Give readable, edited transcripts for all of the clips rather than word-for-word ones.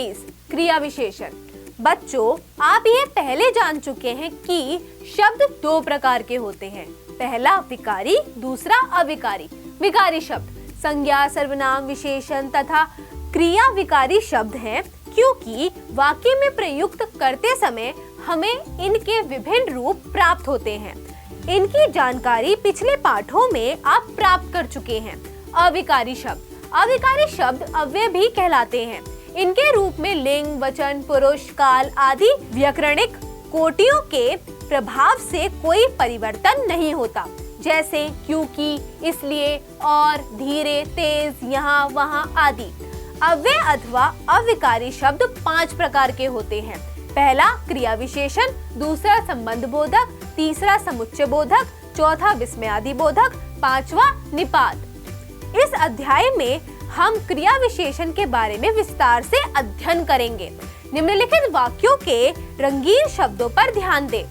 23 क्रिया विशेषण। बच्चों, आप ये पहले जान चुके हैं कि शब्द दो प्रकार के होते हैं, पहला विकारी, दूसरा अविकारी। विकारी शब्द संज्ञा, सर्वनाम, विशेषण तथा क्रिया विकारी शब्द हैं क्योंकि वाक्य में प्रयुक्त करते समय हमें इनके विभिन्न रूप प्राप्त होते हैं। इनकी जानकारी पिछले पाठों में आप प्राप्त कर चुके हैं। अविकारी शब्द अव्यय भी कहलाते हैं। इनके रूप में लिंग, वचन, पुरुष, काल आदि व्याकरणिक कोटियों के प्रभाव से कोई परिवर्तन नहीं होता, जैसे क्योंकि, इसलिए, और, धीरे, तेज, यहाँ, वहाँ आदि। अव्यय अथवा अविकारी शब्द 5 प्रकार के होते हैं। पहला क्रिया विशेषण, दूसरा संबंध बोधक, तीसरा समुच्चय बोधक, चौथा विस्मयादि बोधक, पांचवा निपात। इस अध्याय में हम क्रिया विशेषण के बारे में विस्तार से अध्ययन करेंगे। निम्नलिखित वाक्यों के रंगीन शब्दों पर ध्यान दें।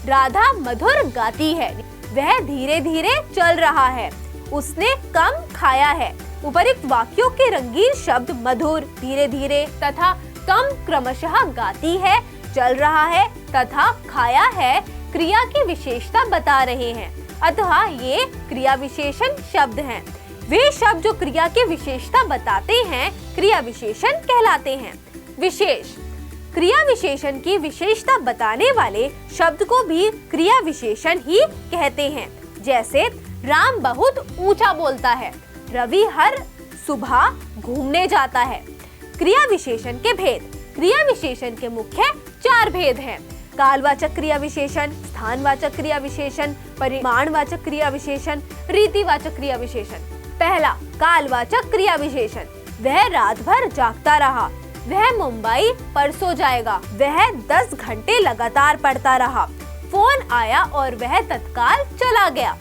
राधा मधुर गाती है, वह धीरे धीरे चल रहा है, उसने कम खाया है। उपर्युक्त वाक्यों के रंगीन शब्द मधुर, धीरे धीरे तथा कम क्रमशः गाती है, चल रहा है तथा खाया है क्रिया की विशेषता बता रहे हैं, अतः ये क्रिया विशेषण शब्द हैं। वे शब्द जो क्रिया की विशेषता बताते हैं क्रिया विशेषण कहलाते हैं। विशेष, क्रिया विशेषण की विशेषता बताने वाले शब्द को भी क्रिया विशेषण ही कहते हैं। जैसे राम बहुत ऊंचा बोलता है, रवि हर सुबह घूमने जाता है। क्रिया विशेषण के भेद। क्रिया विशेषण के मुख्य 4 भेद हैं। कालवाचक क्रिया विशेषण, स्थानवाचक क्रिया विशेषण, परिमाणवाचक क्रिया विशेषण, रीतिवाचक क्रिया विशेषण। पहला कालवाचक क्रिया विशेषण। वह रात भर जागता रहा, वह मुंबई परसों जाएगा, वह 10 घंटे लगातार पढ़ता रहा, फोन आया और वह तत्काल चला गया।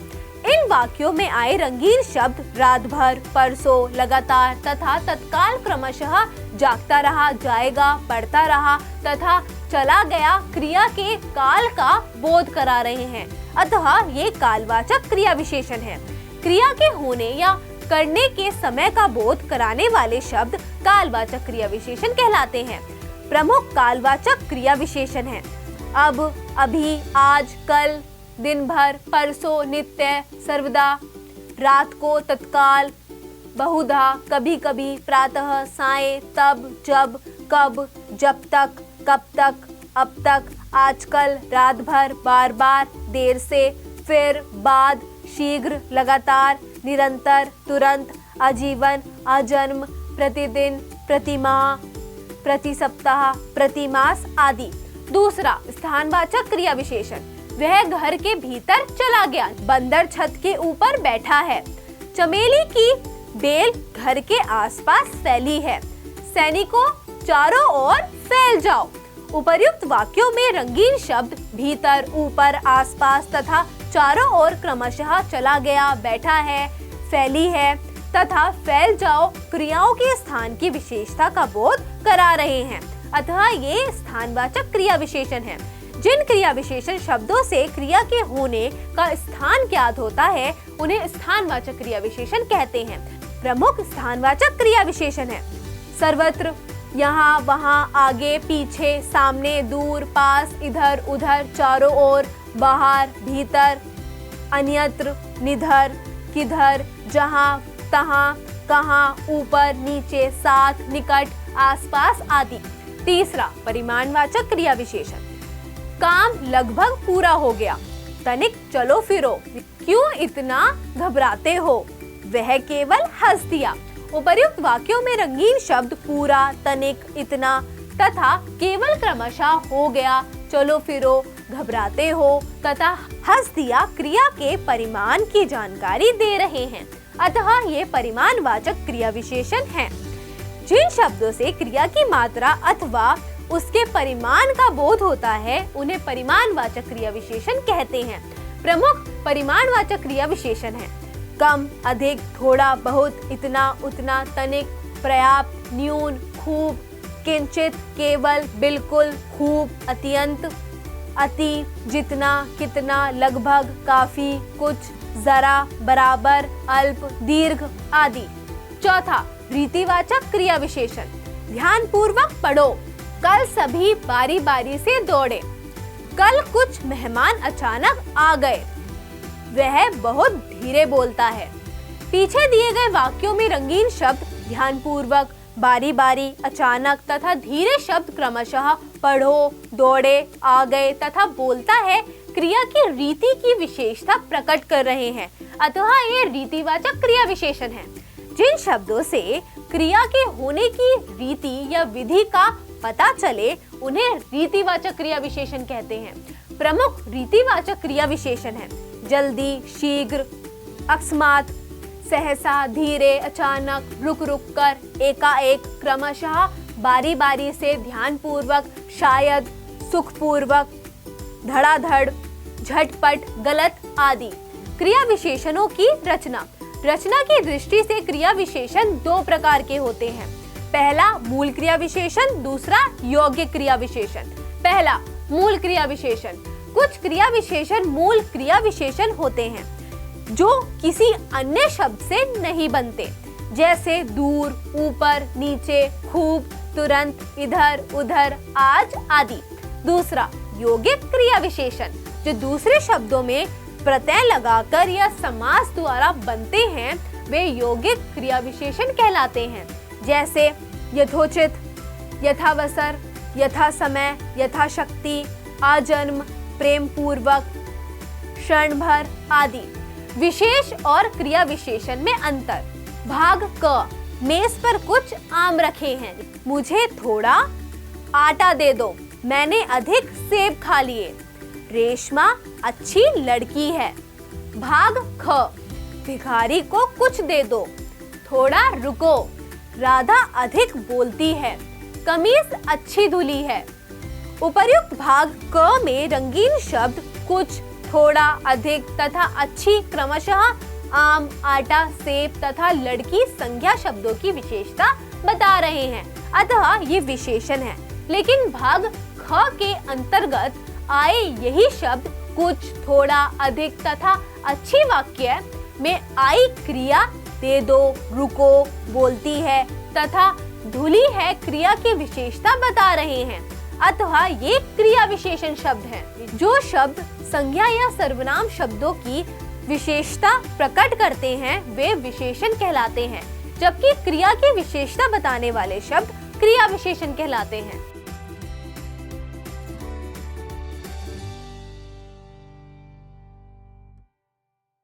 इन वाक्यों में आए रंगीन शब्द रात भर, परसों, लगातार तथा तत्काल क्रमशः जागता रहा, जाएगा, पढ़ता रहा तथा चला गया क्रिया के काल का बोध करा रहे हैं, अतः ये कालवाचक क्रिया विशेषण है। क्रिया के होने या करने के समय का बोध कराने वाले शब्द कालवाचक क्रिया विशेषण कहलाते हैं। प्रमुख कालवाचक क्रिया विशेषण हैं अब, अभी, आज, कल, दिन भर, परसों, नित्य, सर्वदा, रात को, तत्काल, बहुधा, कभी कभी, प्रातः, साय, तब, जब, कब, जब तक, कब तक, अब तक, आजकल, रात भर, बार बार, देर से, फिर, बाद, शीघ्र, लगातार, निरंतर, तुरंत, आजीवन, आजन्म, प्रतिदिन, प्रतिमाह, प्रति सप्ताह, प्रतिमास आदि। दूसरा स्थानवाचक क्रिया विशेषण। वह घर के भीतर चला गया, बंदर छत के ऊपर बैठा है, चमेली की बेल घर के आसपास फैली है, सैनिकों चारों ओर फैल जाओ। उपर्युक्त वाक्यों में रंगीन शब्द भीतर, ऊपर, आसपास तथा चारों ओर क्रमशः चला गया, बैठा है, फैली है तथा फैल जाओ क्रियाओं के स्थान की विशेषता का बोध करा रहे हैं, अतः ये स्थानवाचक क्रिया विशेषण है। जिन क्रिया विशेषण शब्दों से क्रिया के होने का स्थान ज्ञात होता है उन्हें स्थानवाचक क्रिया विशेषण कहते हैं। प्रमुख स्थानवाचक क्रिया विशेषण है सर्वत्र, यहाँ, वहाँ, आगे, पीछे, सामने, दूर, पास, इधर, उधर, चारों ओर, बाहर, भीतर, अन्यत्र, निधर, किधर, जहाँ, तहाँ, कहाँ, ऊपर, नीचे, साथ, निकट, आसपास आदि। तीसरा परिमाणवाचक क्रिया विशेषण। काम लगभग पूरा हो गया, तनिक चलो फिरो, क्यों इतना घबराते हो, वह केवल हंस दिया। उपर्युक्त वाक्यों में रंगीन शब्द पूरा, तनिक, इतना तथा केवल क्रमशः हो गया, चलो फिरो, घबराते हो तथा हंस दिया क्रिया के परिमाण की जानकारी दे रहे हैं, अतः ये परिमाणवाचक क्रिया विशेषण हैं। जिन शब्दों से क्रिया की मात्रा अथवा उसके परिमाण का बोध होता है उन्हें परिमाणवाचक क्रिया विशेषण कहते हैं। प्रमुख परिमाणवाचक क्रिया विशेषण हैं कम, अधिक, थोड़ा, बहुत, इतना, उतना, तनिक, पर्याप्त, न्यून, खूब, किंचित, केवल, बिल्कुल, खूब, अत्यंत, अति, जितना, कितना, लगभग, काफी, कुछ, जरा, बराबर, अल्प, दीर्घ आदि। चौथा रीतिवाचक क्रिया विशेषण। ध्यानपूर्वक पढ़ो। कल सभी बारी बारी से दौड़े। कल कुछ मेहमान अचानक आ गए। वह बहुत धीरे बोलता है। पीछे दिए गए वाक्यों में रंगीन शब्द ध्यानपूर्वक, बारी बारी, अचानक तथा धीरे शब्द क्रमशः पढ़ो, दौड़े, आ गए तथा बोलता है क्रिया की रीति की विशेषता प्रकट कर रहे हैं, अतः ये रीतिवाचक क्रिया विशेषण है। जिन शब्दों से क्रिया के होने की रीति या विधि का पता चले उन्हें रीतिवाचक क्रिया विशेषण कहते हैं। प्रमुख रीतिवाचक क्रिया विशेषण है जल्दी, शीघ्र, अकस्मात, सहसा, धीरे, अचानक, रुक रुक कर, एकाएक, क्रमशः, बारी बारी से, ध्यानपूर्वक, शायद, सुखपूर्वक, धड़ाधड़, झटपट, गलत आदि। क्रिया विशेषणों की रचना। रचना की दृष्टि से क्रिया विशेषण दो प्रकार के होते हैं। पहला मूल क्रिया विशेषण, दूसरा योग्य क्रिया विशेषण। पहला मूल क्रिया विशेषण। कुछ क्रिया विशेषण मूल क्रिया विशेषण होते हैं जो किसी अन्य शब्द से नहीं बनते, जैसे दूर, ऊपर, नीचे, खूब, तुरंत, इधर, उधर, आज आदि। दूसरा यौगिक क्रिया विशेषण जो दूसरे शब्दों में प्रत्यय लगाकर या समास द्वारा बनते हैं, वे यौगिक क्रिया विशेषण कहलाते हैं, जैसे यथोचित, यथावसर, यथा समय, यथाशक्ति, आजन्म, प्रेम पूर्वक, क्षण भर आदि। विशेष और क्रिया विशेषण में अंतर। भाग क, मेज पर कुछ आम रखे हैं, मुझे थोड़ा आटा दे दो, मैंने अधिक सेब खा लिए। रेशमा अच्छी लड़की है। भाग ख, भिखारी को कुछ दे दो, थोड़ा रुको, राधा अधिक बोलती है, कमीज अच्छी धुली है। उपर्युक्त भाग क में रंगीन शब्द कुछ, थोड़ा, अधिक तथा अच्छी क्रमशः आम, आटा, सेब तथा लड़की संज्ञा शब्दों की विशेषता बता रहे हैं, अतः ये विशेषण है। लेकिन भाग ख के अंतर्गत आए यही शब्द कुछ, थोड़ा, अधिक तथा अच्छी वाक्य में आई क्रिया दे दो, रुको, बोलती है तथा धुली है क्रिया की विशेषता बता रहे हैं, अतः ये क्रिया विशेषण शब्द हैं। जो शब्द संज्ञा या सर्वनाम शब्दों की विशेषता प्रकट करते हैं वे विशेषण कहलाते हैं, जबकि क्रिया की विशेषता बताने वाले शब्द क्रिया विशेषण कहलाते हैं।